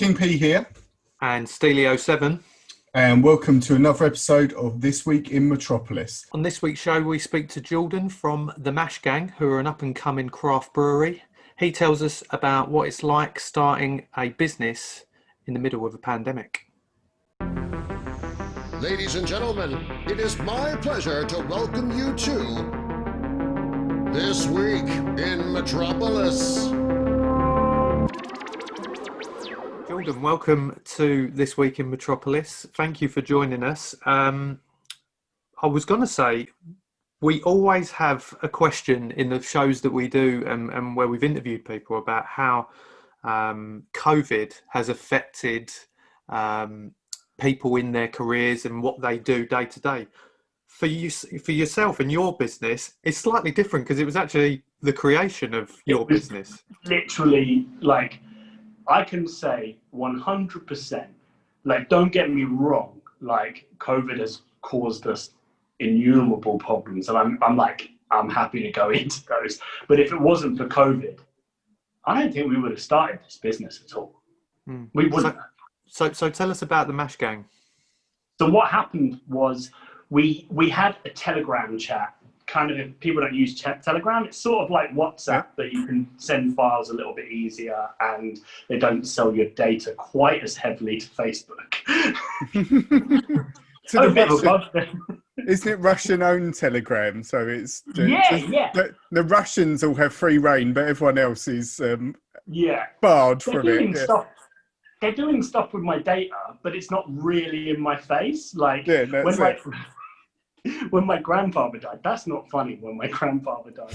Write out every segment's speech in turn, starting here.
King P here, And Steelio7. and welcome to another episode of This Week in Metropolis. On this week's show, we speak to Jordan from the Mash Gang, who are an up-and-coming craft brewery. He tells us about what it's like starting a business in the middle of a pandemic. Ladies and gentlemen, it is my pleasure to welcome you to This Week in Metropolis. Jordan, welcome to This Week in Metropolis. Thank you for joining us. I was going to say, we always have a question in the shows that we do and where we've interviewed people about how COVID has affected people in their careers and what they do day to day. For yourself and your business, it's slightly different because it was actually the creation of your business. Literally, I can say 100%, don't get me wrong, COVID has caused us innumerable problems, and I'm happy to go into those. But if it wasn't for COVID, I don't think we would have started this business at all. We wouldn't. So tell us about the Mash Gang. So what happened was we had a Telegram chat. Kind of, if people don't use Telegram, it's sort of like WhatsApp, but you can send files a little bit easier, and they don't sell your data quite as heavily to Facebook. Isn't it Russian-owned Telegram? So it's the Russians all have free reign, but everyone else is barred from it. They're doing stuff with my data, but it's not really in my face. When my grandfather died, that's not funny. When my grandfather died,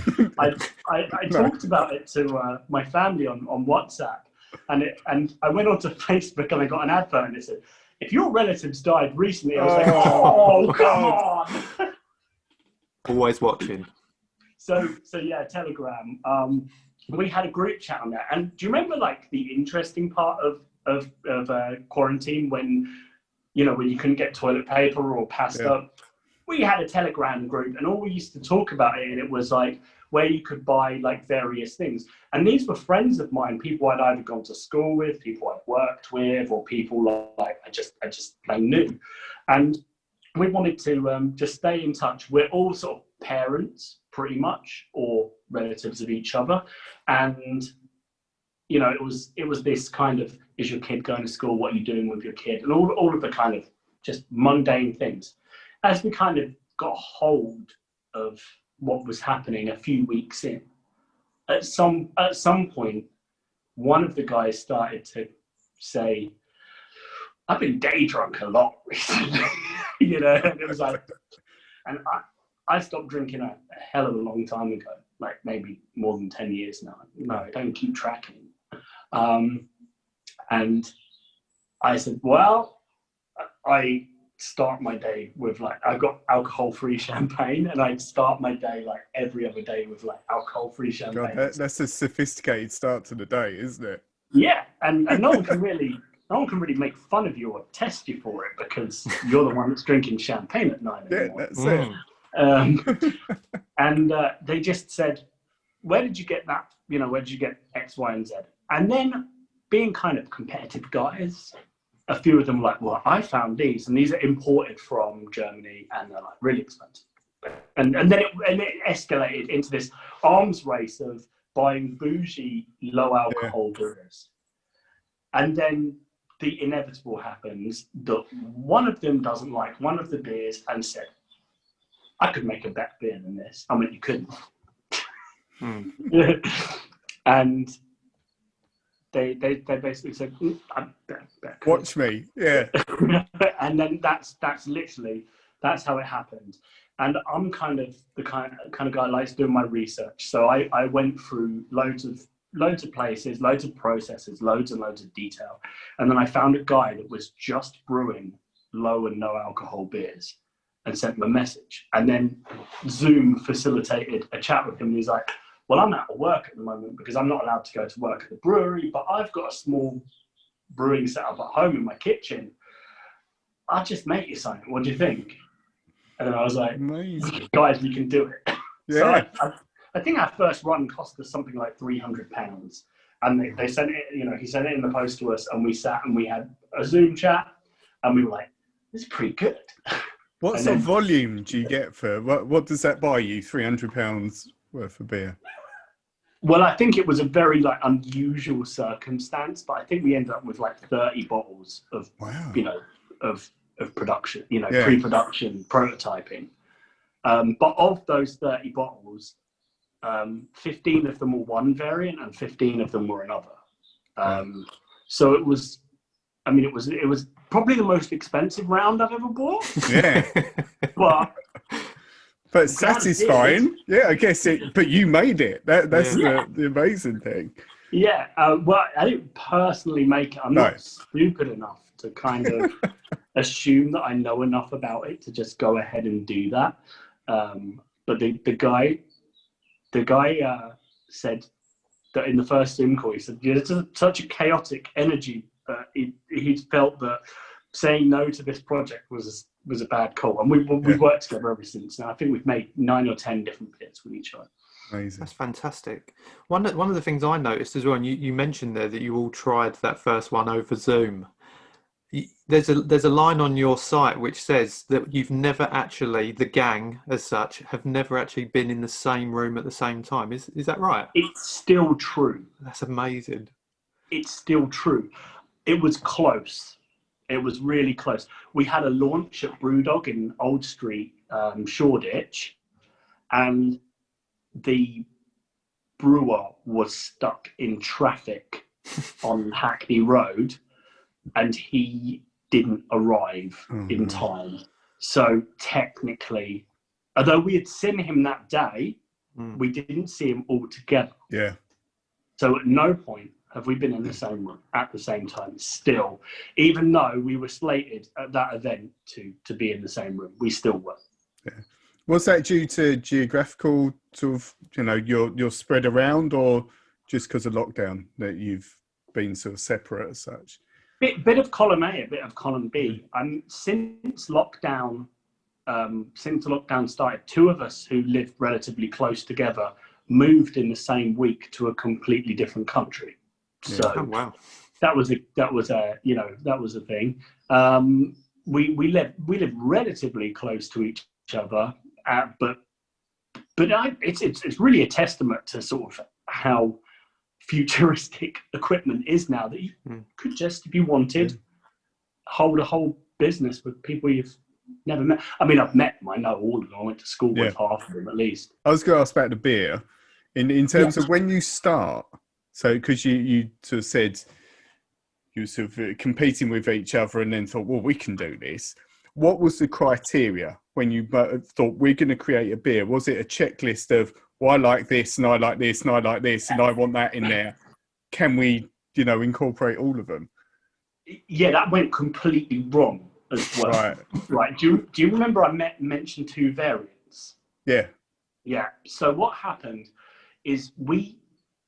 I talked about it to my family on WhatsApp, and I went onto Facebook and I got an advert and it said, "If your relatives died recently," I was like, "Oh, come on!" Always watching. So yeah, Telegram. We had a group chat on there, and do you remember the interesting part of quarantine when you couldn't get toilet paper or pasta? We had a Telegram group, and all we used to talk about it, and it was where you could buy various things. And these were friends of mine, people I'd either gone to school with, people I'd worked with, or people I knew. And we wanted to just stay in touch. We're all sort of parents, pretty much, or relatives of each other. And it was this kind of, is your kid going to school? What are you doing with your kid? And all of the kind of just mundane things. As we kind of got hold of what was happening a few weeks in, at some point, one of the guys started to say, "I've been day drunk a lot recently," and it was and I stopped drinking a hell of a long time ago, maybe more than 10 years now. No, I don't keep tracking. And I said, well, I start my day with I've got alcohol-free champagne, and I start my day every other day with alcohol-free champagne. God, that's a sophisticated start to the day, isn't it? Yeah, and no one can really make fun of you or test you for it, because you're the one that's drinking champagne at 9 Yeah, that's it. And they just said, "Where did you get that? Where did you get X, Y, and Z?" And then, being kind of competitive guys, a few of them were "Well, I found these, and these are imported from Germany, and they're really expensive." And then it escalated into this arms race of buying bougie, low alcohol beers. And then the inevitable happens that one of them doesn't like one of the beers and said, "I could make a better beer than this." I mean, you couldn't. And they basically said, "I'm better. Watch me." Yeah. And then that's how it happened. And I'm kind of the kind of guy who likes doing my research. So I went through loads of places, loads of processes, loads and loads of detail. And then I found a guy that was just brewing low and no alcohol beers, and sent him a message. And then Zoom facilitated a chat with him. And he's like, "Well, I'm out of work at the moment because I'm not allowed to go to work at the brewery, but I've got a small brewing setup at home in my kitchen. I'll just make you something. What do you think?" And then I was like, "Amazing. Guys, we can do it." Yeah. So I think our first run cost us something like £300. And they sent it, he sent it in the post to us, and we sat and we had a Zoom chat, and we were like, this is pretty good. What sort of volume do you get for, what does that buy you, £300 worth of beer? Well, I think it was a very unusual circumstance, but I think we ended up with 30 bottles of, of production, pre-production prototyping. But of those 30 bottles, 15 of them were one variant and 15 of them were another. So it was probably the most expensive round I've ever bought. Yeah. But satisfying. Yeah, I guess but you made it. That's the amazing thing. Yeah. Well, I didn't personally make it. I'm not stupid enough to kind of assume that I know enough about it to just go ahead and do that. But the guy said that in the first Zoom call, he said, there's such a chaotic energy. He felt that saying no to this project was a bad call, and we've worked together ever since. Now I think we've made 9 or 10 different bits with each other. Amazing. That's fantastic. One of the things I noticed as well, and you mentioned there that you all tried that first one over Zoom. There's a line on your site which says that you've never actually, the gang as such, have never actually been in the same room at the same time. Is that right? It's still true. That's amazing. It's still true. It was close. It was really close. We had a launch at Brewdog in Old Street, Shoreditch, and the brewer was stuck in traffic on Hackney Road, and he didn't arrive in time. So technically, although we had seen him that day, we didn't see him all together. Yeah. So at no point have we been in the same room at the same time still, even though we were slated at that event to be in the same room, we still were. Yeah. Was that due to geographical sort of, you're spread around, or just because of lockdown that you've been sort of separate as such? Bit of column A, a bit of column B. Since lockdown started, 2 of us who lived relatively close together moved in the same week to a completely different country. So wow. that was a thing. We live relatively close to each other, but it's really a testament to sort of how futuristic equipment is now, that you could just, if you wanted, hold a whole business with people you've never met. I mean, I've met them. I know all of them. I went to school with half of them at least. I was going to ask about the beer in terms of when you start. So, because you sort of said you were sort of competing with each other and then thought, well, we can do this. What was the criteria when you thought we're going to create a beer? Was it a checklist of, well, I like this and I like this and I like this and I want that in there? Can we, incorporate all of them? Yeah, that went completely wrong as well. Right. Do you remember I mentioned 2 variants? Yeah. Yeah. So what happened is we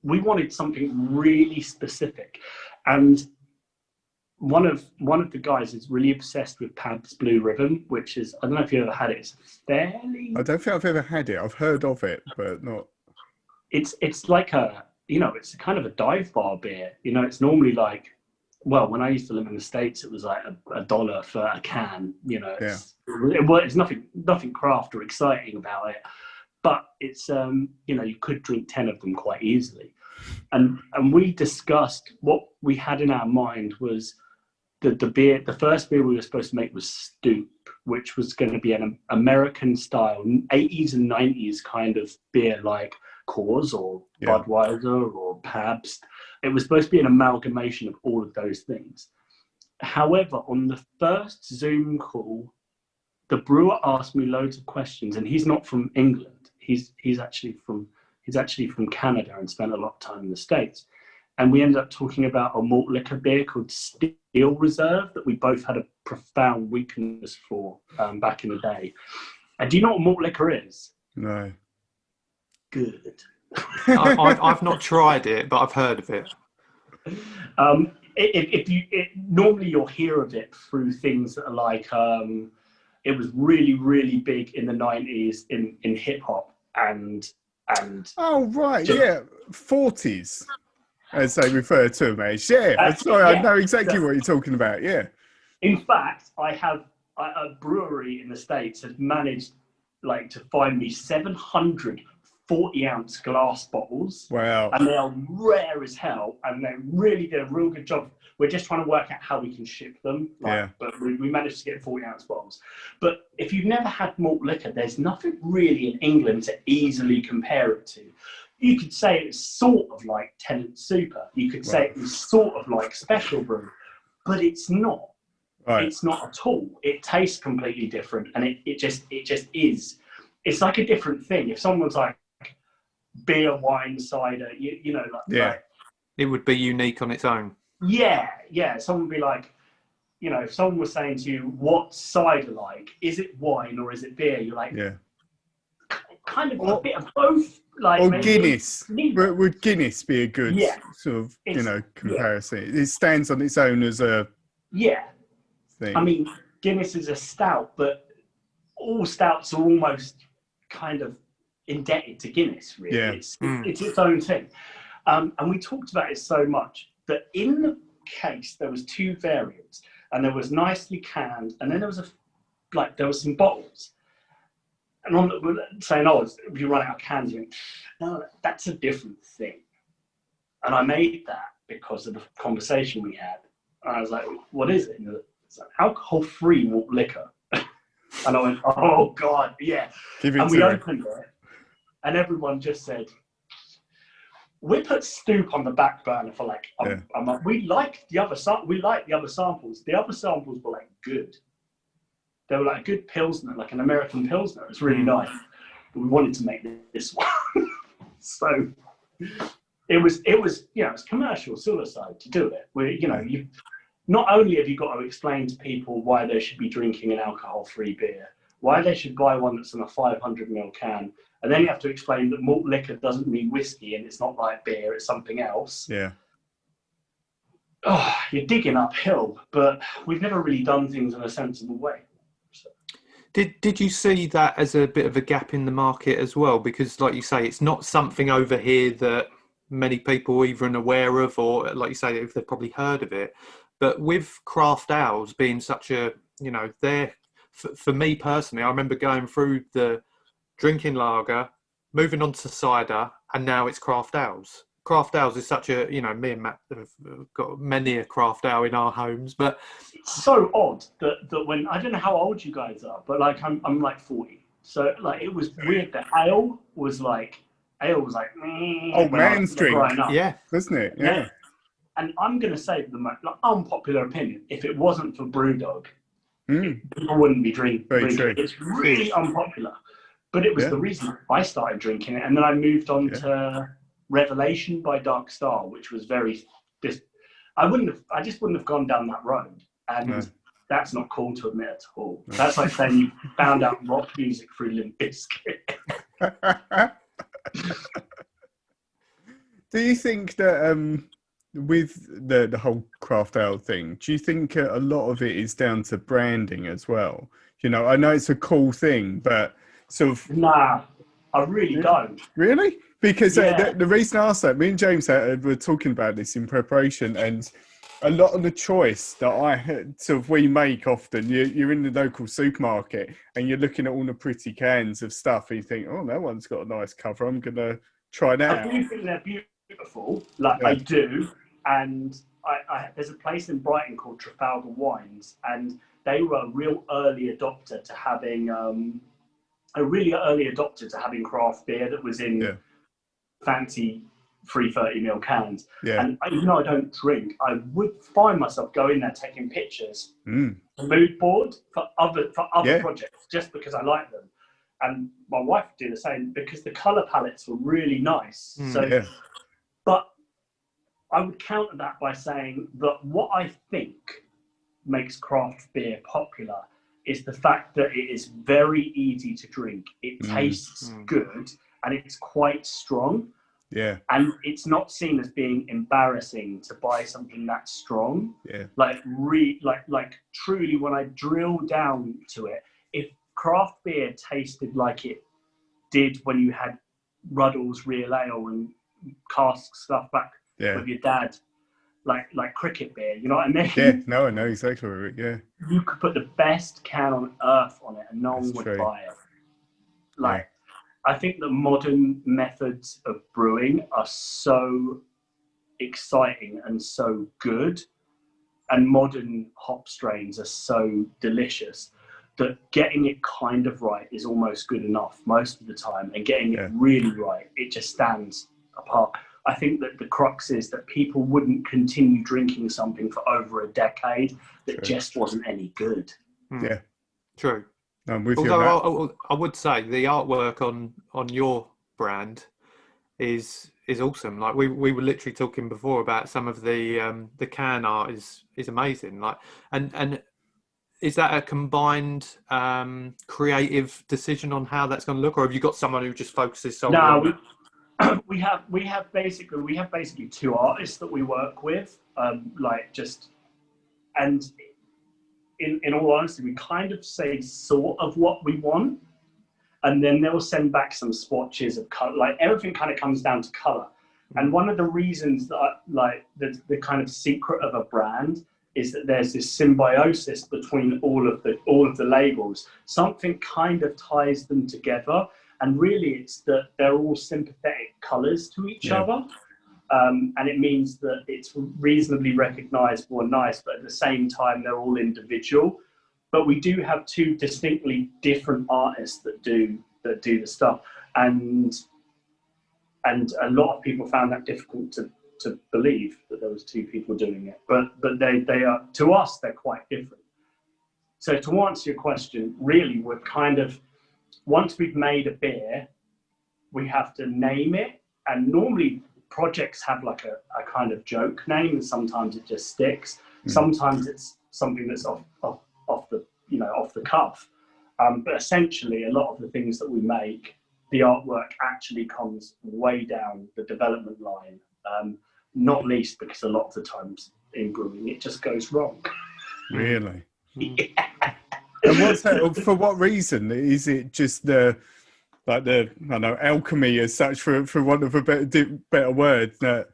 wanted something really specific, and one of the guys is really obsessed with Pabst Blue Ribbon, which is, I don't know if you ever had it. It's fairly. I don't think I've ever had it. I've heard of it, but not. It's like it's kind of a dive bar beer. It's normally when I used to live in the States, it was like $1 for a can. It's nothing craft or exciting about it, but it's you could drink 10 of them quite easily. And we discussed what we had in our mind was the first beer we were supposed to make was Stoop, which was going to be an American style 80s and 90s kind of beer, like Coors or Budweiser or Pabst. It was supposed to be an amalgamation of all of those things. However, on the first Zoom call, the brewer asked me loads of questions, and he's not from England. He's actually from Canada and spent a lot of time in the States. And we ended up talking about a malt liquor beer called Steel Reserve that we both had a profound weakness for back in the day. And do you know what malt liquor is? No. Good. I've not tried it, but I've heard of it. Normally you'll hear of it through things that are like, it was really, really big in the 90s in hip hop and oh right, 40s. as they refer to them as. Yeah, sorry, I know exactly what you're talking about. Yeah. In fact, I have a brewery in the States has managed to find me 700 40-ounce glass bottles. Wow. And they are rare as hell, and they really did a real good job. We're just trying to work out how we can ship them. But we managed to get 40-ounce bottles. But if you've never had malt liquor, there's nothing really in England to easily compare it to. You could say it's sort of like Tennant Super. You could say it was sort of like Special Brew, but it's not. Right. It's not at all. It tastes completely different, and it just is. It's like a different thing. If someone's like beer, wine, cider, it would be unique on its own. Yeah. Someone would be like, if someone was saying to you, "What's cider like? Is it wine or is it beer?" You're like, kind of a bit of both. Or Guinness. Would Guinness be a good sort of comparison? It stands on its own as a thing. I mean, Guinness is a stout, but all stouts are almost kind of indebted to Guinness, really. Yeah. It's its own thing. And we talked about it so much that in the case, there was two variants, and there was nicely canned, and then there was there was some bottles. And we're saying, if you run out of cans, you went, no, that's a different thing. And I made that because of the conversation we had. And I was like, what is it? And it's like alcohol-free malt liquor. And I went, oh, God, yeah. And we opened it, and everyone just said, we put Stoop on the back burner for a month. We liked the other samples. The other samples were good. They were like a good Pilsner, like an American Pilsner. It was really nice. But we wanted to make this one. So it was it's commercial suicide to do it. You not only have you got to explain to people why they should be drinking an alcohol-free beer, why they should buy one that's in a 500ml can, and then you have to explain that malt liquor doesn't mean whiskey and it's not like beer, it's something else. Yeah. Oh, you're digging uphill, but we've never really done things in a sensible way. So. Did you see that as a bit of a gap in the market as well? Because, like you say, it's not something over here that many people are even aware of, or, like you say, if they've probably heard of it. But with craft ales being such a, they're, for me personally, I remember going through the drinking lager, moving on to cider, and now it's craft ales. Craft ales is such a, me and Matt have got many a craft ale in our homes, but it's so odd that when, I don't know how old you guys are, but I'm like 40. So it was weird that ale was like, old man's drink. Yeah. Isn't it? Yeah. And I'm going to say the most unpopular opinion, if it wasn't for Brewdog, people wouldn't be drinking it. It's really unpopular. But it was the reason I started drinking it. And then I moved on to Revelation by Dark Star, which was I just wouldn't have gone down that road. And that's not cool to admit at all. That's like saying you found out rock music through Limp Bizkit. Do you think that with the whole craft ale thing, do you think a lot of it is down to branding as well? I know it's a cool thing, but sort of... Nah, I really don't. Really? Because the reason I asked that, me and James were talking about this in preparation, and a lot of the choice that we make often, you're in the local supermarket and you're looking at all the pretty cans of stuff and you think, oh, that one's got a nice cover, I'm going to try that out. I do think they're beautiful, I do, and I there's a place in Brighton called Trafalgar Wines, and they were a real early adopter to having craft beer that was in fancy 330ml cans. Yeah. And even though I don't drink, I would find myself going there taking pictures, mood board for other projects, just because I like them. And my wife would do the same because the colour palettes were really nice. But I would counter that by saying that what I think makes craft beer popular is the fact that it is very easy to drink. It tastes good and it's quite strong. Yeah. And it's not seen as being embarrassing to buy something that strong. Yeah. Like truly, when I drill down to it, if craft beer tasted like it did when you had Ruddle's Real Ale and cask stuff back with your dad, like cricket beer. You know what I mean? Yeah, no, I know exactly what yeah. You could put the best can on earth on it and no one would true. buy it. Like, I think the modern methods of brewing are so exciting and so good, and modern hop strains are so delicious that getting it kind of right is almost good enough most of the time, and getting it really right, it just stands apart. I think that the crux is that people wouldn't continue drinking something for over a decade that just wasn't any good. Yeah, true. I'm with you. Although I would say the artwork on your brand is awesome. Like we were literally talking before about some of the can art is amazing. Like and is that a combined creative decision on how that's going to look, or have you got someone who just focuses solely on that? We have basically two artists that we work with, and in all honesty, we kind of say sort of what we want, and then they'll send back some swatches of color. Like everything kind of comes down to color. And one of the reasons that the kind of secret of a brand is that there's this symbiosis between all of the labels. Something kind of ties them together. And really, it's that they're all sympathetic colours to each other. And it means that it's reasonably recognisable and nice, but at the same time, they're all individual. But we do have two distinctly different artists that do the stuff. And a lot of people found that difficult to believe that there was two people doing it. But they are, to us, they're quite different. So to answer your question, really, we're kind of, once we've made a beer, we have to name it. And normally projects have like a kind of joke name, and sometimes it just sticks. Sometimes it's something that's off the cuff. But essentially, a lot of the things that we make, the artwork actually comes way down the development line. Not least because a lot of the times in brewing, it just goes wrong. Really? Yeah. And what's that, for what reason? Is it just the alchemy as such, for want of a better word, that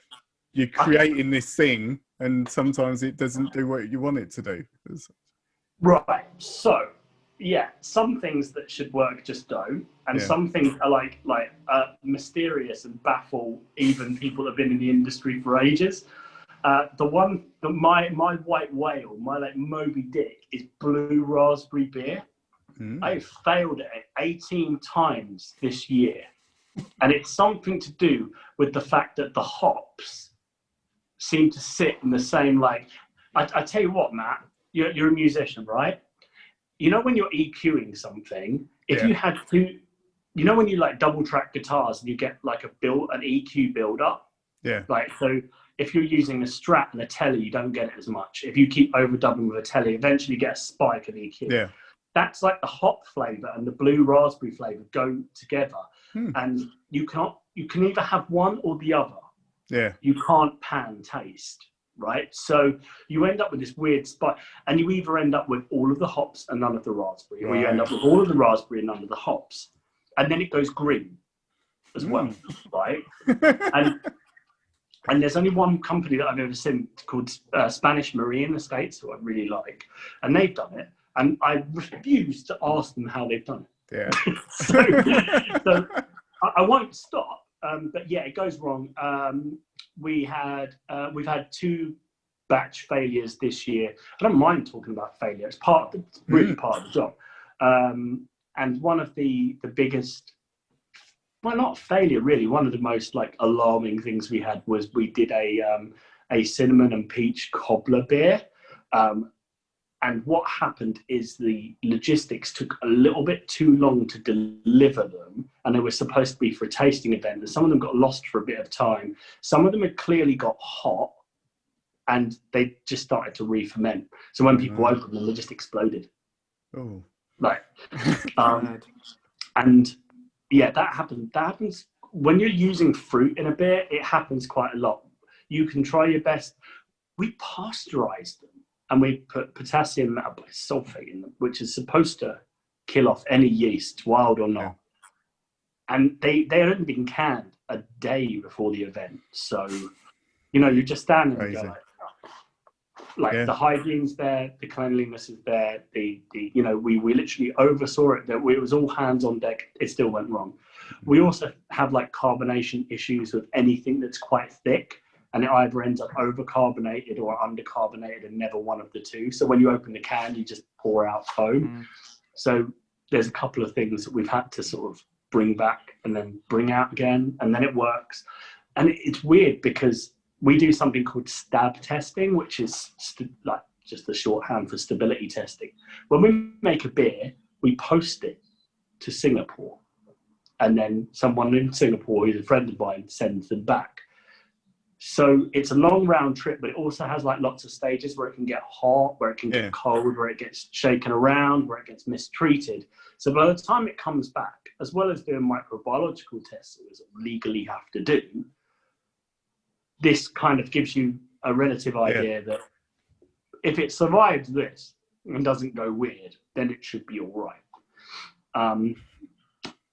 you're creating this thing and sometimes it doesn't do what you want it to do? Right. So, yeah, some things that should work just don't, and some things are like mysterious and baffle even people that have been in the industry for ages. My white whale, my like Moby Dick, is blue raspberry beer. I failed at it 18 times this year, and it's something to do with the fact that the hops seem to sit in the same, like, I tell you what, Matt, you're a musician, right? You know when you're EQing something, if you had to, you know when you like double track guitars and you get like an EQ build up? Yeah. Like, so if you're using a Strat and a Tele, you don't get it as much. If you keep overdubbing with a Tele, eventually you get a spike of EQ. Yeah. That's like the hop flavour and the blue raspberry flavour go together. And you can either have one or the other. Yeah. You can't pan taste, right? So you end up with this weird spike, and you either end up with all of the hops and none of the raspberry, or you end up with all of the raspberry and none of the hops. And then it goes green as well, right? And there's only one company that I've ever seen called Spanish Marie in the States, who I really like, and they've done it. And I refuse to ask them how they've done it. Yeah. so I won't stop. But yeah, it goes wrong. We've had 2 batch failures this year. I don't mind talking about failure. It's really part of the job. And one of the biggest, well, not failure really, one of the most like alarming things we had was we did a cinnamon and peach cobbler beer. And what happened is the logistics took a little bit too long to deliver them, and they were supposed to be for a tasting event, and some of them got lost for a bit of time. Some of them had clearly got hot, and they just started to re-ferment. So when people opened them, they just exploded. Oh. Like, and yeah, that happened. That happens when you're using fruit in a beer. It happens quite a lot. You can try your best. We pasteurized them. And we put potassium metabosulfate in them, which is supposed to kill off any yeast, wild or not. And they had only been canned a day before the event. So You know, you're just standing and Crazy. go like the hygiene's there, the cleanliness is there, the you know, we literally oversaw it, that it was all hands on deck, it still went wrong. We also have like carbonation issues with anything that's quite thick, and it either ends up overcarbonated or undercarbonated, and never one of the two. So when you open the can, you just pour out foam. So there's a couple of things that we've had to sort of bring back and then bring out again, and then it works. And it's weird because we do something called stab testing, which is like just the shorthand for stability testing. When we make a beer, we post it to Singapore, and then someone in Singapore who's a friend of mine sends them back. So it's a long round trip, but it also has like lots of stages where it can get hot, where it can get cold, where it gets shaken around, where it gets mistreated. So by the time it comes back, as well as doing microbiological tests that we legally have to do, this kind of gives you a relative idea that if it survives this and doesn't go weird, then it should be all right.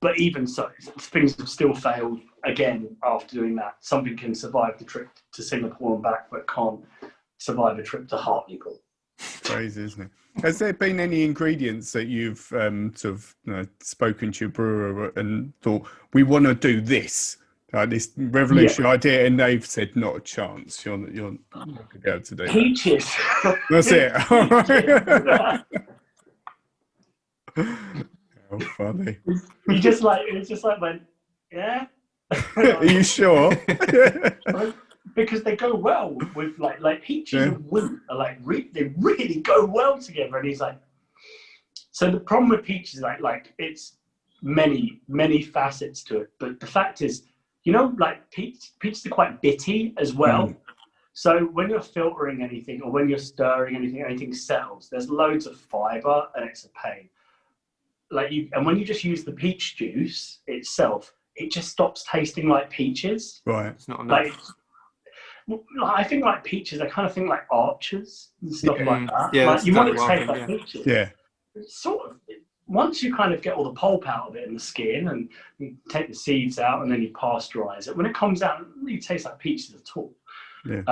But even so, things have still failed again after doing that. Something can survive the trip to Singapore and back, but can't survive a trip to Hartlepool. Crazy, isn't it? Has there been any ingredients that you've sort of spoken to your brewer and thought, we want to do this, like this revolutionary idea, and they've said, not a chance, you're not going to be able to do Peaches. that? That's it. How funny. It's just like went, yeah. Are you sure? Because they go well with like peaches and wheat are like they really go well together. And he's like, so the problem with peaches is like it's many facets to it. But the fact is, you know, like peaches are quite bitty as well. So when you're filtering anything or when you're stirring anything settles. There's loads of fiber and it's a pain. And when you just use the peach juice itself, it just stops tasting like peaches. Right. It's not enough. I think like peaches, I kind of think like archers and stuff like that. Yeah, like you want it to taste like peaches. Yeah. It's sort of, once you kind of get all the pulp out of it and the skin, and you take the seeds out and then you pasteurize it, when it comes out, it doesn't really taste like peaches at all. Yeah.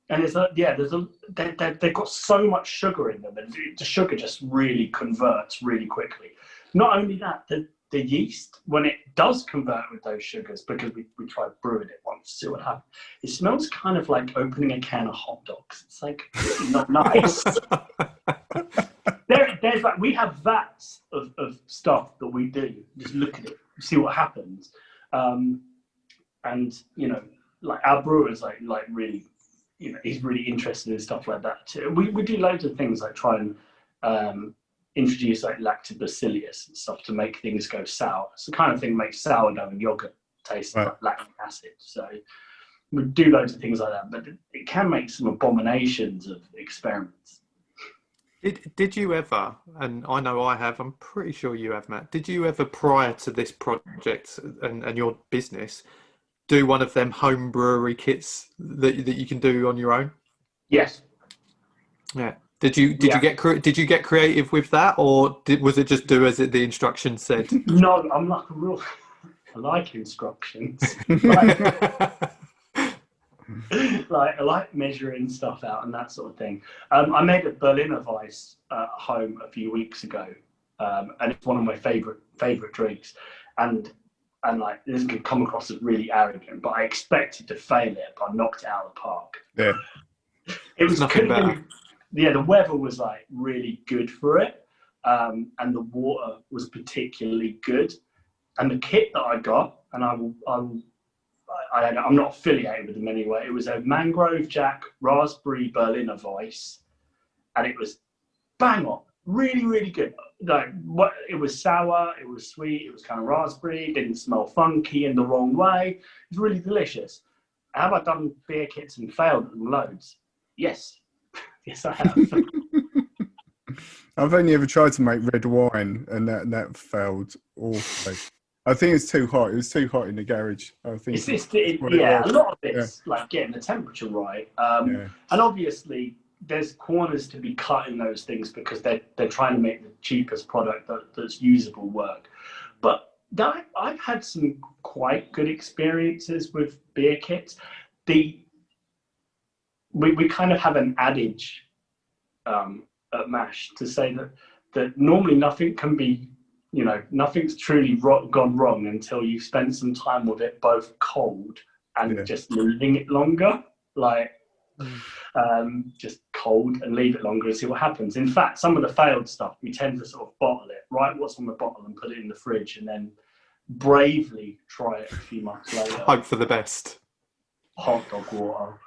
And they've got so much sugar in them, and the sugar just really converts really quickly. Not only that, the yeast, when it does convert with those sugars, because we tried brewing it once to see what happened, it smells kind of like opening a can of hot dogs. It's like really not nice. There's like, we have vats of stuff that we do. Just look at it, see what happens. And you know, like our brewer's like really, you know, he's really interested in stuff like that too. We do loads of things like try and introduce like lactobacillus and stuff to make things go sour. It's the kind of thing that makes sourdough and yogurt taste like lactic acid. So we do loads of things like that, but it can make some abominations of experiments. Did you ever, and I know I have, I'm pretty sure you have, Matt, did you ever, prior to this project and your business, do one of them home brewery kits that you can do on your own? Yes. Yeah. Did you get creative with that, or was it just do as the instructions said? No, I'm like a real. I like instructions. I like measuring stuff out and that sort of thing. I made a Berliner Weiss at home a few weeks ago, and it's one of my favorite drinks. And like, this can come across as really arrogant, but I expected to fail it, but I knocked it out of the park. Yeah. It was nothing better. Yeah, the weather was like really good for it, and the water was particularly good. And the kit that I got, and I'm not affiliated with them anyway. It was a Mangrove Jack Raspberry Berliner Weiss, and it was bang on, really, really good. Like, it was sour, it was sweet, it was kind of raspberry, didn't smell funky in the wrong way. It was really delicious. Have I done beer kits and failed at them loads? Yes. Yes, I have. I've only ever tried to make red wine, and that failed awfully. I think it's too hot. It was too hot in the garage. I think. A lot of it's like getting the temperature right, and obviously there's corners to be cut in those things because they're trying to make the cheapest product that's usable work. But I've had some quite good experiences with beer kits. we kind of have an adage at MASH to say that normally nothing can be, nothing's truly gone wrong until you've spent some time with it both cold and just leaving it longer. Like, just cold and leave it longer and see what happens. In fact, some of the failed stuff, we tend to sort of bottle it, write what's on the bottle and put it in the fridge, and then bravely try it a few months later. Hope for the best. Hot dog water.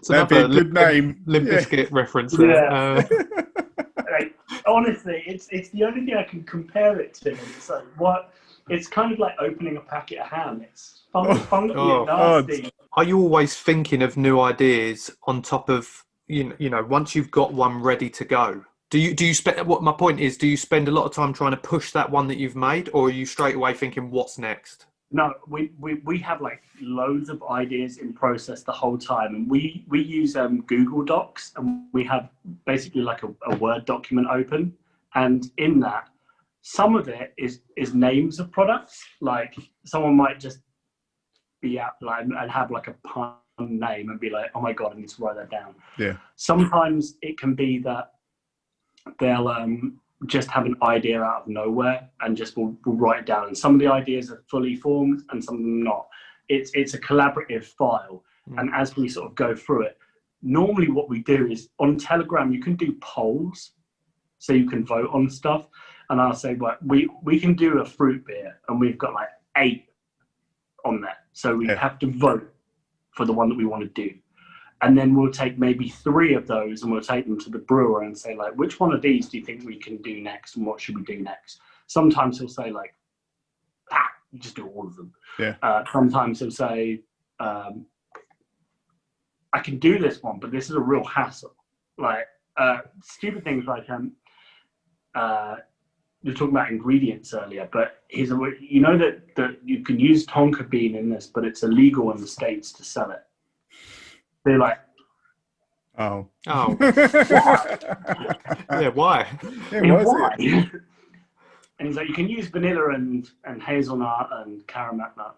That'd be a good name. Limp Bizkit reference there. Yeah. Like, honestly, it's the only thing I can compare it to. It's like it's kind of like opening a packet of ham. It's funky and nasty. Are you always thinking of new ideas on top of once you've got one ready to go? Do you spend, what my point is, do you spend a lot of time trying to push that one that you've made, or are you straight away thinking what's next? No, we have like loads of ideas in process the whole time, and we use Google Docs, and we have basically like a Word document open, and in that, some of it is names of products. Like someone might just be out like and have like a pun name and be like, oh my god, I need to write that down. Yeah. Sometimes it can be that they'll just have an idea out of nowhere and just will write it down. And some of the ideas are fully formed and some of them not. It's a collaborative file. And as we sort of go through it, normally what we do is on Telegram, you can do polls. So you can vote on stuff. And I'll say, well, we can do a fruit beer and we've got like 8 on there. So we have to vote for the one that we want to do. And then we'll take maybe 3 of those and we'll take them to the brewer and say, like, which one of these do you think we can do next and what should we do next? Sometimes he'll say, like, you just do all of them. Yeah. Sometimes he'll say, I can do this one, but this is a real hassle. Like, stupid things like, you were talking about ingredients earlier, but you know that you can use tonka bean in this, but it's illegal in the States to sell it. They're like, oh, why? Yeah, why? Yeah, why? And he's like, you can use vanilla and hazelnut and caramel nut.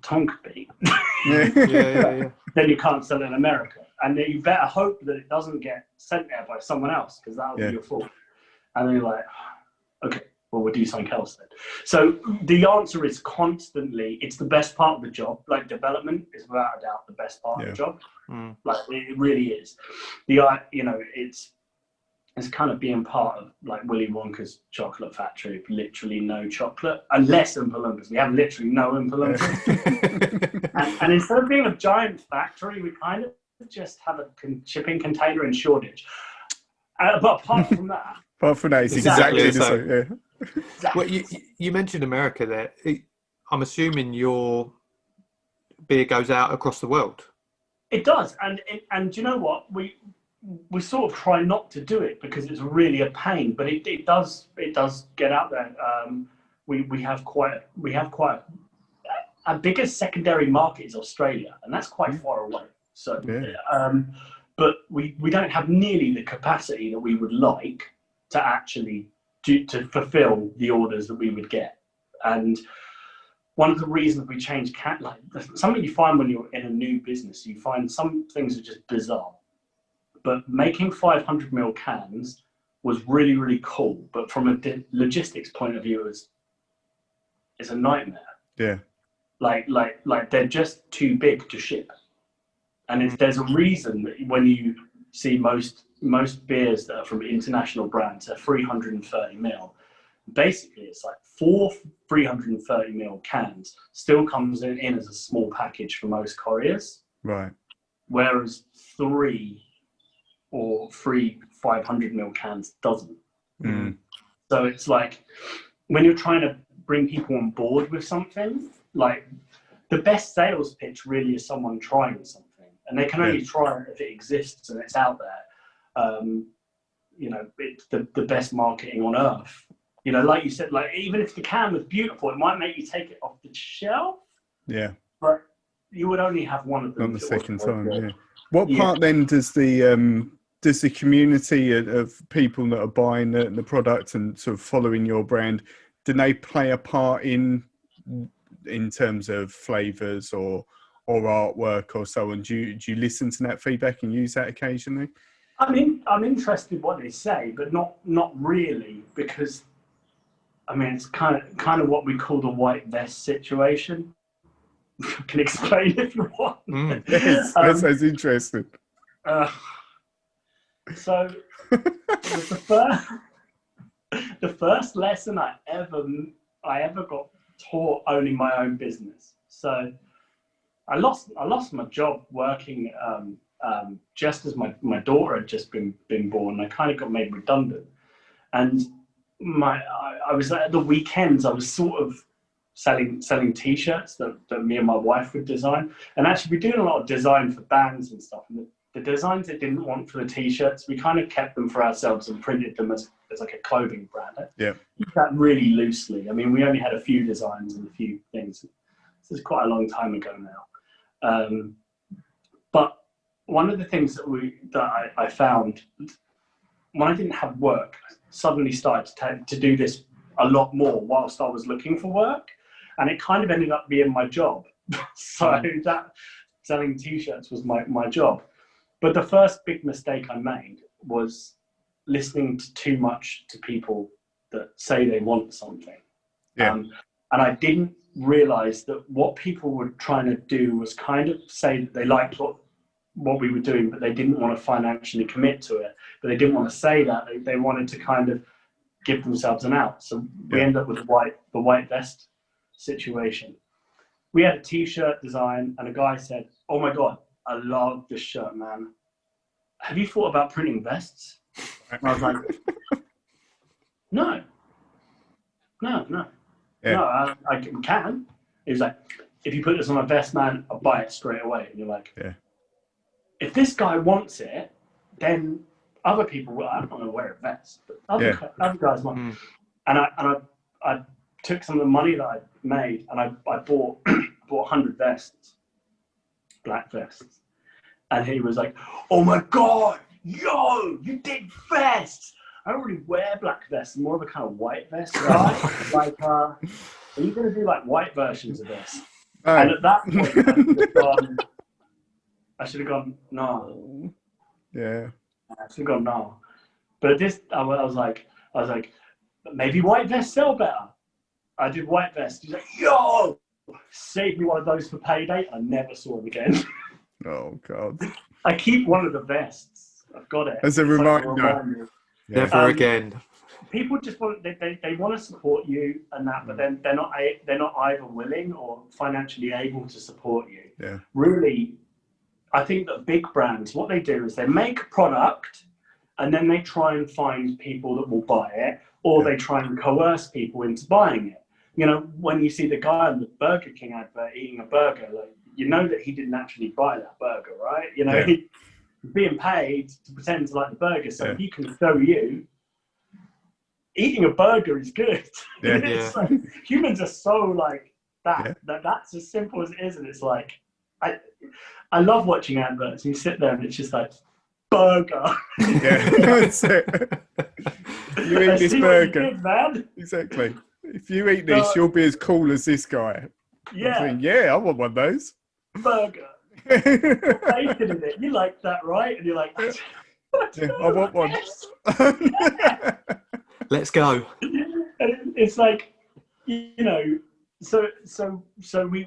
Tonka bean. Yeah. Then you can't sell it in America, and then you better hope that it doesn't get sent there by someone else because that'll be your fault. And then you're like, okay, well, we'll do something else then. So the answer is constantly, it's the best part of the job. Like development is without a doubt the best part of the job. Like it really is. It's kind of being part of like Willy Wonka's chocolate factory, literally no chocolate, unless Oompa Loompas. We have literally no Oompa Loompas. and instead of being a giant factory, we kind of just have a shipping container in Shoreditch. But apart from that, it's exactly the same. Yeah. Well, you mentioned America there. I'm assuming your beer goes out across the world. It does, and you know what? We sort of try not to do it because it's really a pain, but it does get out there. We have quite our biggest secondary market is Australia, and that's quite far away. So, but we don't have nearly the capacity that we would like to actually to fulfill the orders that we would get. And one of the reasons we changed like something you find when you're in a new business, you find some things are just bizarre. But making 500ml cans was really, really cool. But from a logistics point of view, it's a nightmare. Yeah. Like they're just too big to ship. And there's a reason that when you see most beers that are from international brands are 330ml. Basically, it's like 4 330ml cans still comes in as a small package for most couriers. Right. Whereas 3 or 3 500ml cans doesn't. So it's like when you're trying to bring people on board with something, like the best sales pitch really is someone trying something. And they can only try it if it exists and it's out there. It's the best marketing on earth. Like you said, like even if the can was beautiful, it might make you take it off the shelf. Yeah. But you would only have one of them. On the second time, yeah. What part then does the community of people that are buying the product and sort of following your brand, do they play a part in terms of flavors or or artwork or so on? Do you listen to that feedback and use that occasionally? I mean, I'm interested in what they say, but not really, because I mean it's kind of what we call the white vest situation. I can explain if you want. Yes, that sounds interesting. So the first lesson I ever got taught owning my own business. So I lost my job working just as my daughter had just been born. I kind of got made redundant, and I was at the weekends. I was sort of selling T-shirts that me and my wife would design, and actually we're doing a lot of design for bands and stuff. And the designs they didn't want for the T-shirts, we kind of kept them for ourselves and printed them as like a clothing brand. Yeah, that really loosely. I mean, we only had a few designs and a few things. This is quite a long time ago now. But one of the things that I found when I didn't have work, I suddenly started to do this a lot more whilst I was looking for work, and it kind of ended up being my job. So that selling T-shirts was my job. But the first big mistake I made was listening too much to people that say they want something. Yeah. And I didn't realize that what people were trying to do was kind of say that they liked what we were doing, but they didn't want to financially commit to it. But they didn't want to say that. They wanted to kind of give themselves an out. So we end up with the white vest situation. We had a T-shirt design, and a guy said, "Oh my God, I love this shirt, man. Have you thought about printing vests?" And I was like, no, I can. He was like, "If you put this on a vest, man, I'll buy it straight away." And you're like, if this guy wants it, then other people will. I'm not going to wear a vest, but other guys might. And I took some of the money that I made, and I bought 100 vests, black vests. And he was like, "Oh my God, yo, you did vests." I don't really wear black vests. I'm more of a kind of white vest guy. Like, are you going to do like white versions of this? Oh. And at that point, I should have gone, no. Yeah. I should have gone, no. But at this, I was like, maybe white vests sell better. I did white vests. He's like, "Yo, save me one of those for payday." I never saw him again. Oh God. I keep one of the vests. I've got it. As a reminder. Never again. People just want they want to support you and that, but then they're not either willing or financially able to support you. Yeah. Really, I think that big brands, what they do is they make a product, and then they try and find people that will buy it, or they try and coerce people into buying it. You know, when you see the guy on the Burger King advert eating a burger, like, you know that he didn't actually buy that burger, right? You know, he's being paid to pretend to like the burger, so he can show you eating a burger is good. It's like, humans are so like that. That's as simple as it is, and it's like I love watching adverts. And you sit there and it's just like, burger. That's it. You eat this burger, did, man. Exactly. If you eat this, you'll be as cool as this guy. Yeah. I want one of those. Burger. Bacon in it. You like that, right? And you're like, I want one. Let's go. And it's like, you know, so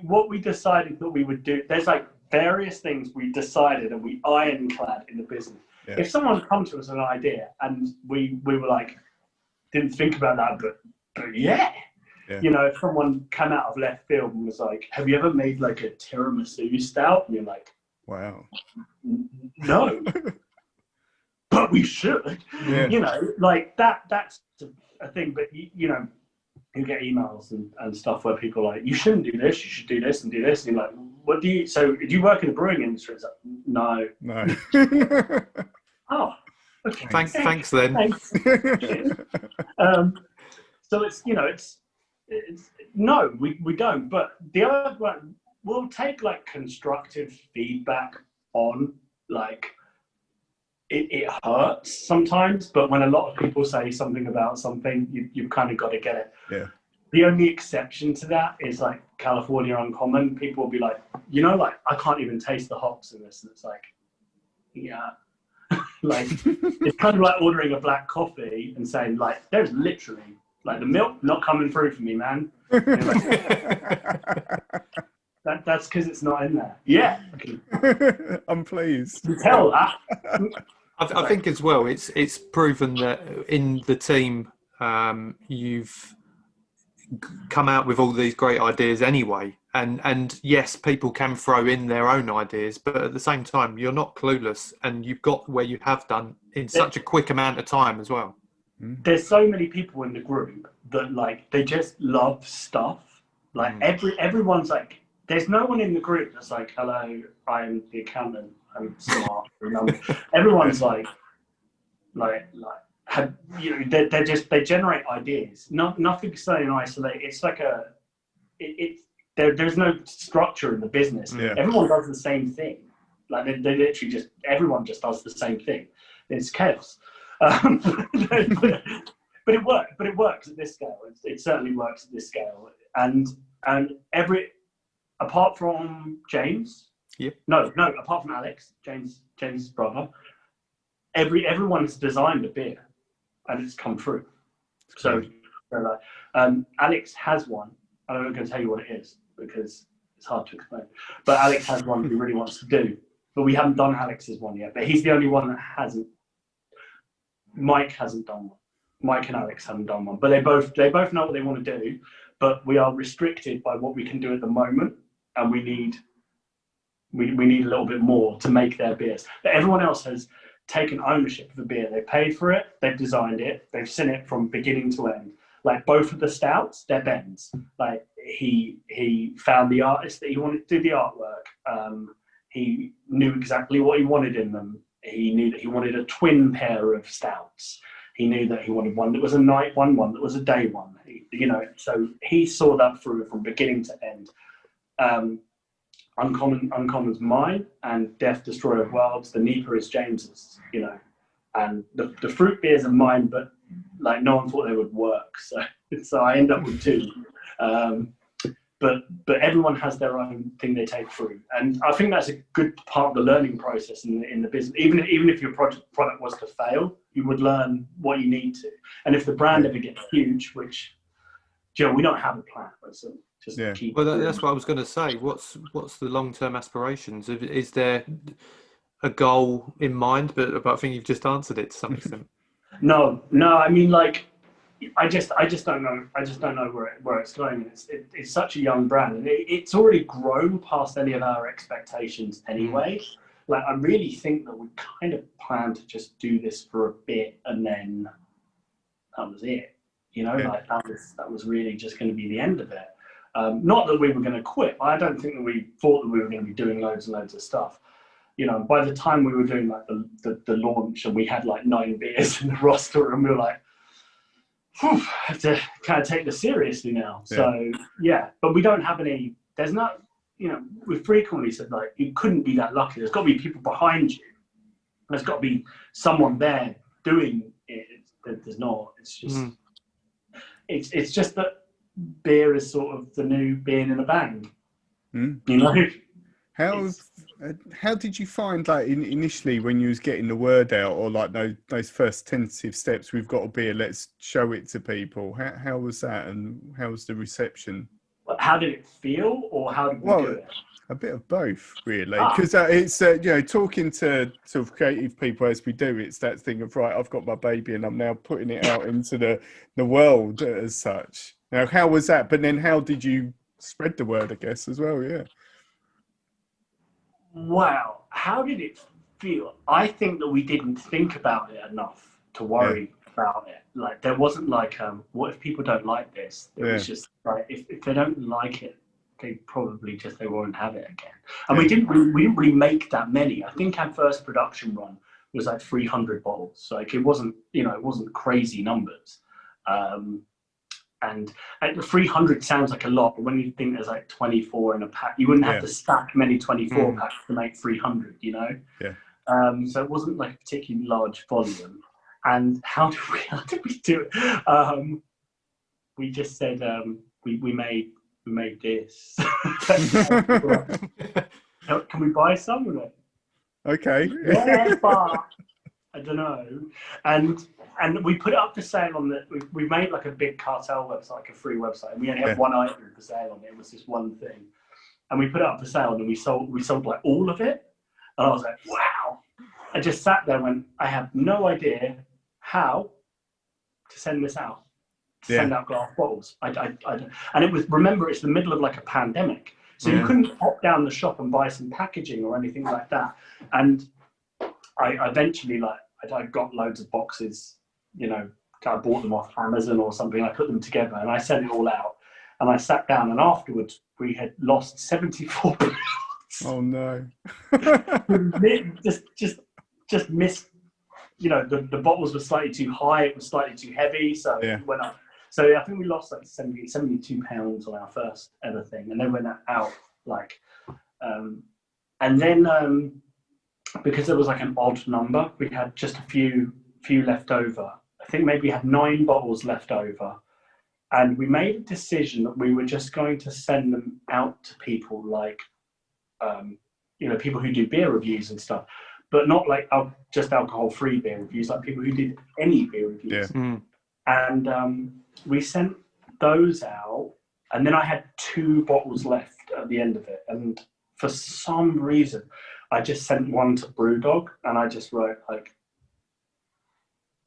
what we decided that we would do. There's like various things we decided and we ironclad in the business. Yeah. If someone come to us with an idea and we were like, didn't think about that, but yeah. You know, if someone came out of left field and was like, "Have you ever made like a tiramisu stout?" And you're like, "Wow, no, but we should." You know, like that's a thing. But you know, you get emails and stuff where people are like, "You shouldn't do this. You should do this and do this." And you're like, "What do you? So do you work in the brewing industry?" It's like, no. Oh, okay. Thanks then. Thanks. So it's, you know, it's no, we don't. But the other one, we'll take like constructive feedback on, like, it hurts sometimes, but when a lot of people say something about something, you've kind of got to get it. Yeah. The only exception to that is like California Uncommon. People will be like, like I can't even taste the hops in this, and it's like, yeah, like it's kind of like ordering a black coffee and saying like, there's literally like the milk not coming through for me, man. That's because it's not in there. Yeah, I'm pleased. you tell that. I think as well, it's proven that in the team, you've come out with all these great ideas anyway. And yes, people can throw in their own ideas, but at the same time, you're not clueless, and you've got where you have done in such a quick amount of time as well. There's so many people in the group that like they just love stuff. Like everyone's like, there's no one in the group that's like, hello, I'm the accountant, I'm smart. Everyone's like they generate ideas. Nothing's so in isolate. It's like there's no structure in the business. Yeah. Everyone does the same thing. Like they literally everyone just does the same thing. It's chaos. But it works. But it works at this scale. It certainly works at this scale. And apart from James, apart from Alex, James' brother, everyone has designed a beer, and it's come through. So, Alex has one. I'm not going to tell you what it is because it's hard to explain. But Alex has one he really wants to do, but we haven't done Alex's one yet. But he's the only one that hasn't. Mike hasn't done one. Mike and Alex haven't done one, but they both know what they want to do. But we are restricted by what we can do at the moment, and we need a little bit more to make their beers. But everyone else has taken ownership of the beer. They paid for it. They've designed it. They've seen it from beginning to end. Like both of the stouts, they're Ben's. Like he found the artist that he wanted to do the artwork. He knew exactly what he wanted in them. He knew that he wanted a twin pair of stouts. He knew that he wanted one that was a night one that was a day one. So he saw that through from beginning to end. Uncommon's mine, and Death Destroyer of Worlds. The Nipa is James's. And the fruit beers are mine, but like no one thought they would work. So I end up with two. But everyone has their own thing they take through, and I think that's a good part of the learning process in the business. Even if your product was to fail, you would learn what you need to. And if the brand ever gets huge, which we don't have a plan, so just keep. Well, that's what I was going to say. What's the long-term aspirations? Is there a goal in mind? But I think you've just answered it to some extent. No. I mean, like. I just don't know. I just don't know where it's going. It's such a young brand, and it's already grown past any of our expectations anyway. Like I really think that we kind of planned to just do this for a bit, and then that was it. Like that was really just going to be the end of it. Not that we were going to quit. I don't think that we thought that we were going to be doing loads and loads of stuff. By the time we were doing like the launch, and we had like 9 beers in the roster, and we were like, I have to kind of take this seriously now. So but we don't have any. There's not. We frequently said like you couldn't be that lucky. There's got to be people behind you. There's got to be someone there doing it. There's not. It's just. It's just that beer is sort of the new being in a band. How did you find like initially when you was getting the word out, or like those first tentative steps? We've got a beer, let's show it to people. How was that, and how was the reception? How did it feel, or how did we do it? A bit of both, really, because it's talking to sort of creative people as we do. It's that thing of right, I've got my baby, and I'm now putting it out into the world as such. Now, how was that? But then, how did you spread the word? I guess as well, yeah. Wow, how did it feel? I think that we didn't think about it enough to worry about it. Like there wasn't like, what if people don't like this? It was just like if they don't like it, they won't have it again. And we didn't really make that many. I think our first production run was like 300 bottles. So like it wasn't crazy numbers. And 300 sounds like a lot, but when you think there's like 24 in a pack, you wouldn't have to stack many 24 packs to make 300, Yeah. So it wasn't like a particularly large volume. And how did we do it? we just said we made this. Can we buy some of it? Okay. Yeah, but I don't know. And we put it up for sale on we made like a big cartel website, like a free website, and we only had one item for sale on it. It was just one thing, and we put it up for sale, and we sold like all of it. And I was like, wow! I just sat there and went, I have no idea how to send this out, send out glass bottles. I don't. And it was, remember, it's the middle of like a pandemic, so you couldn't pop down the shop and buy some packaging or anything like that. And I eventually, like, I got loads of boxes, you know, I bought them off Amazon or something. I put them together and I sent it all out. And I sat down, and afterwards we had lost 74 pounds. Oh no! just missed. You know, the bottles were slightly too high. It was slightly too heavy, so it went up. So I think we lost like 72 pounds on our first ever thing, and then went out like, and then because there was like an odd number, we had just a few left over. I think maybe we had 9 bottles left over. And we made a decision that we were just going to send them out to people like, you know, people who do beer reviews and stuff, but not like just alcohol-free beer reviews, like people who did any beer reviews. Yeah. And we sent those out, and then I had 2 bottles left at the end of it. And for some reason, I just sent one to Brewdog, and I just wrote like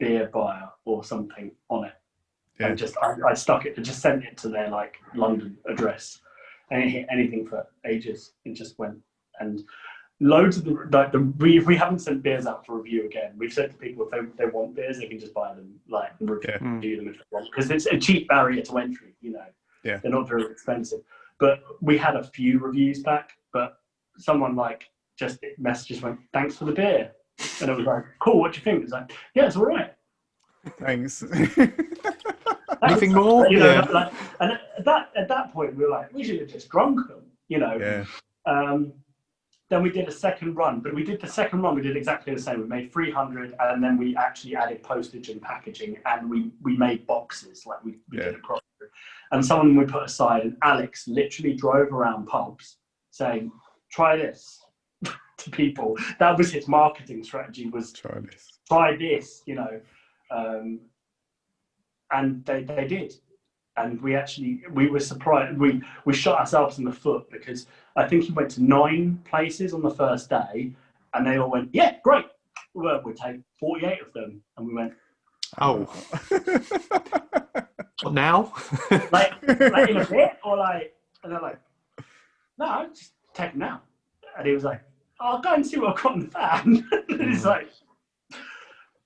beer buyer or something on it. Yeah. And just I stuck it, just sent it to their like London address, and it hit anything for ages. It just went, and loads of we haven't sent beers out for review again. We've said to people if they want beers, they can just buy them, like, and review them if they want, because it's a cheap barrier to entry. You know, they're not very expensive. But we had a few reviews back, but someone like just went, thanks for the beer, and it was like, cool, what do you think? It's like, yeah, it's all right. Thanks. Anything more? You know, like, and at that point we were like, we should have just drunk them, you know. Yeah. Then we did a second run, but we did exactly the same. We made 300, and then we actually added postage and packaging, and we made boxes, like we did across. And someone we put aside, and Alex literally drove around pubs saying, try this to people. That was his marketing strategy, was try this, you know. And they did, and we were surprised. We shot ourselves in the foot, because I think he went to 9 places on the first day, and they all went, yeah, great, well, we'll take 48 of them. And we went, oh. What now? like in a bit, or like, and they're like, no, just take them now. And he was like, I'll go and see what I've got in the van. And he's like,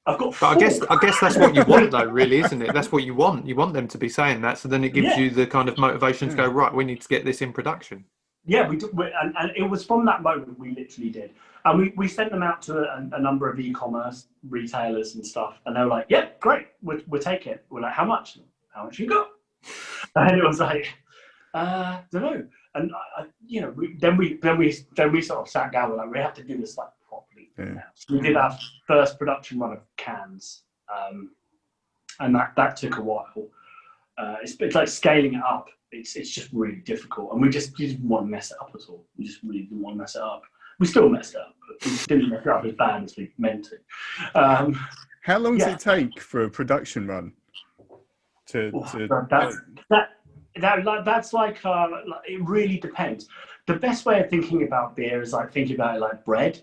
I've got 4. But I guess that's what you want, though, really, isn't it? That's what you want. You want them to be saying that, so then it gives you the kind of motivation to go, right, we need to get this in production. Yeah, we did, and it was from that moment we literally did. And we sent them out to a number of e-commerce retailers and stuff, and they were like, yeah, great, we'll take it. We're like, how much? How much you got? And it was like, don't know. And you know, then we sort of sat down. We're like, we have to do this like properly. Yeah. So we did our first production run of cans, and that took a while. It's like scaling it up. It's just really difficult, and we didn't want to mess it up at all. We just really didn't want to mess it up. We still messed it up, but we didn't mess it up as bad as we meant to. How long does it take for a production run? That's like it really depends. The best way of thinking about beer is like thinking about it like bread.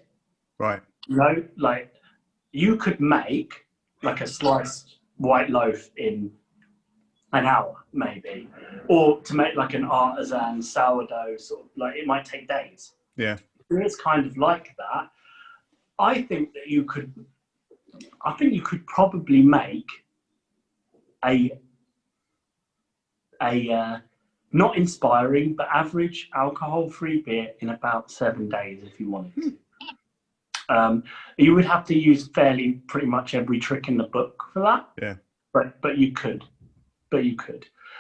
Right. You know, like you could make like a sliced white loaf in an hour, maybe, or to make like an artisan sourdough, sort of, like it might take days. Yeah. It's kind of like that. I think you could probably make a not inspiring but average alcohol-free beer in about 7 days if you wanted to. You would have to use pretty much every trick in the book for that. Yeah. But you could.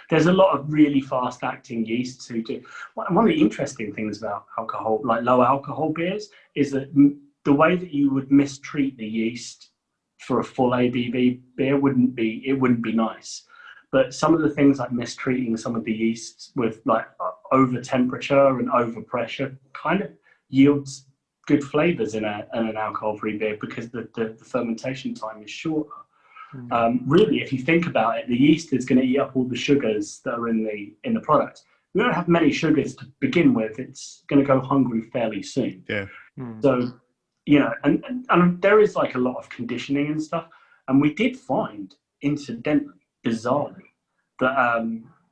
There's a lot of really fast-acting yeasts who do. One of the interesting things about alcohol, like low alcohol beers, is that the way that you would mistreat the yeast for a full ABV beer wouldn't be nice. but some of the things like mistreating some of the yeasts with like over temperature and over pressure kind of yields good flavors in an alcohol-free beer because the fermentation time is shorter. Really, if you think about it, the yeast is going to eat up all the sugars that are in the product. We don't have many sugars to begin with. It's going to go hungry fairly soon. Yeah. So, you know, and there is like a lot of conditioning and stuff. And we did find, incidentally, bizarrely, that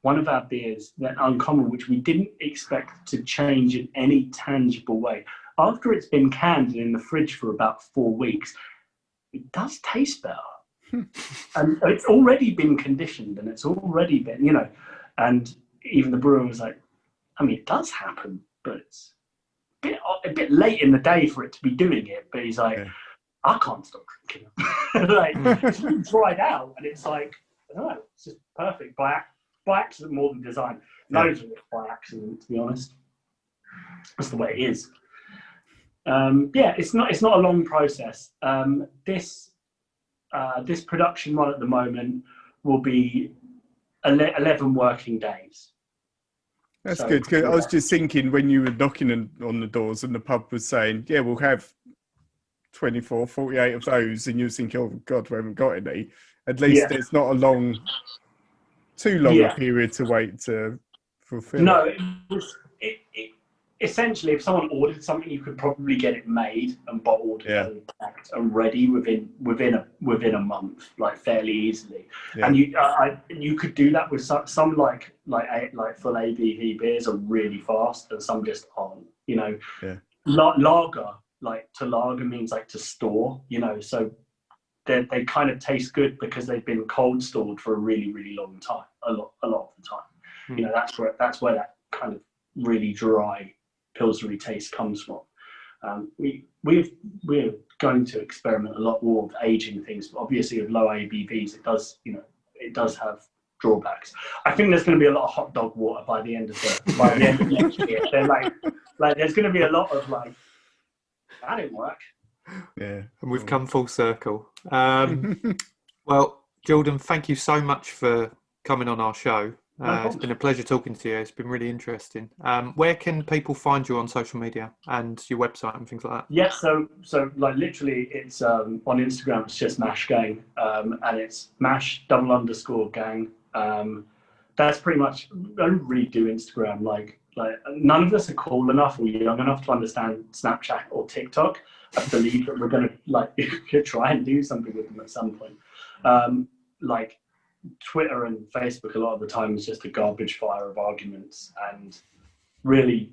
one of our beers, that Uncommon, which we didn't expect to change in any tangible way, after it's been canned and in the fridge for about 4 weeks, it does taste better. And it's already been conditioned and it's already been, you know, and even the brewer was like, I mean, it does happen, but it's a bit late in the day for it to be doing it. But he's like, I can't stop drinking it. Like, it's really dried out and it's like, I don't know, it's just perfect by accident more than design. Loads of it by accident, to be honest. That's the way it is. It's not a long process. This production run at the moment will be 11 working days. That's good. I was just thinking when you were knocking on the doors and the pub was saying, yeah, we'll have 24, 48 of those, and you were thinking, oh God, we haven't got any. At least there's not too long a period to wait to fulfill. No, it essentially, if someone ordered something, you could probably get it made and bottled and packed and ready within a month, like fairly easily. Yeah. And you could do that with some like full ABV beers are really fast, and some just aren't. You know, lager, like to lager means like to store. You know, so they kind of taste good because they've been cold stored for a really, really long time. A lot of the time. You know, that's where that kind of really dry Pillsbury taste comes from. We're going to experiment a lot more with aging things, but obviously with low ABVs, it does have drawbacks. I think there's going to be a lot of hot dog water by the end of next year. They're like there's going to be a lot of like, that didn't work. Yeah, and we've come full circle. Well, Jordan, thank you so much for coming on our show. It's been a pleasure talking to you. It's been really interesting. Where can people find you on social media and your website and things like that? Yeah, so like literally it's on Instagram, it's just Mash Gang, and it's Mash_gang. That's pretty much, I don't really do Instagram. Like none of us are cool enough or young enough to understand Snapchat or TikTok. I believe that we're going to try and do something with them at some point. Like Twitter and Facebook a lot of the time is just a garbage fire of arguments, and really,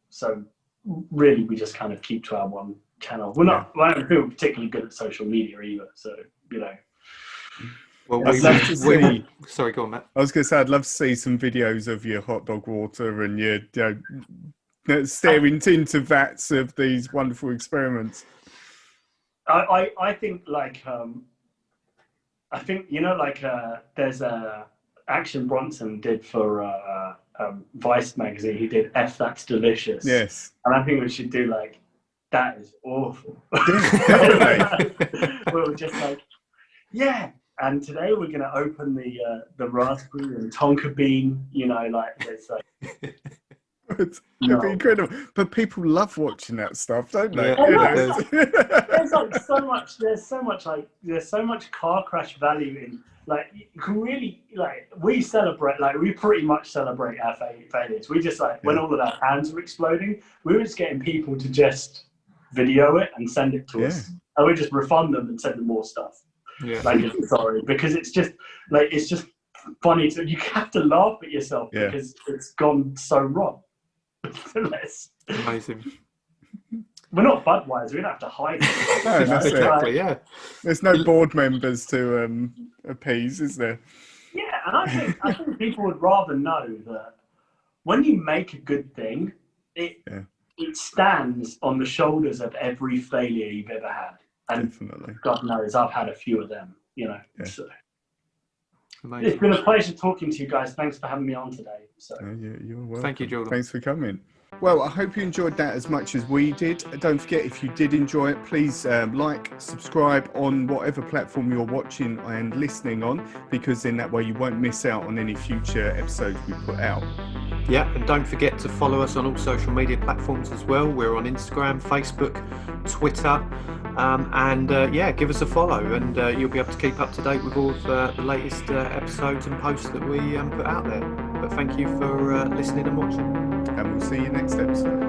so really we just kind of keep to our one channel. I don't feel particularly good at social media either, so you know. Well, sorry, go on, Matt. I was going to say I'd love to see some videos of your hot dog water and your staring into vats of these wonderful experiments. I think I think, you know, there's Action Bronson did for Vice magazine. He did F That's Delicious. Yes. And I think we should do that is awful. We're just and today we're going to open the raspberry and tonka bean, you know, it's like... It'd be incredible, but people love watching that stuff, don't they? There's so much car crash value in, you can really, we celebrate, we pretty much celebrate our failures. We just when all of our hands were exploding, we were just getting people to just video it and send it to us, and we just refund them and send them more stuff. Sorry, because it's just funny. So you have to laugh at yourself because it's gone so wrong. Amazing. We're not Budweiser. We don't have to hide it. No, that's exactly. There's no board members to appease, is there? Yeah, and I think people would rather know that when you make a good thing, it stands on the shoulders of every failure you've ever had. And definitely. God knows I've had a few of them. You know. Yeah. So. Amazing. It's been a pleasure talking to you guys. Thanks for having me on today. So you're welcome. Thank you, Jordan. Thanks for coming. Well, I hope you enjoyed that as much as we did. Don't forget, if you did enjoy it, please like, subscribe on whatever platform you're watching and listening on, because in that way you won't miss out on any future episodes we put out. Yeah, and don't forget to follow us on all social media platforms as well. We're on Instagram, Facebook, Twitter, and give us a follow, and you'll be able to keep up to date with all of the latest episodes and posts that we put out there. But thank you for listening and watching. And we'll see you next episode.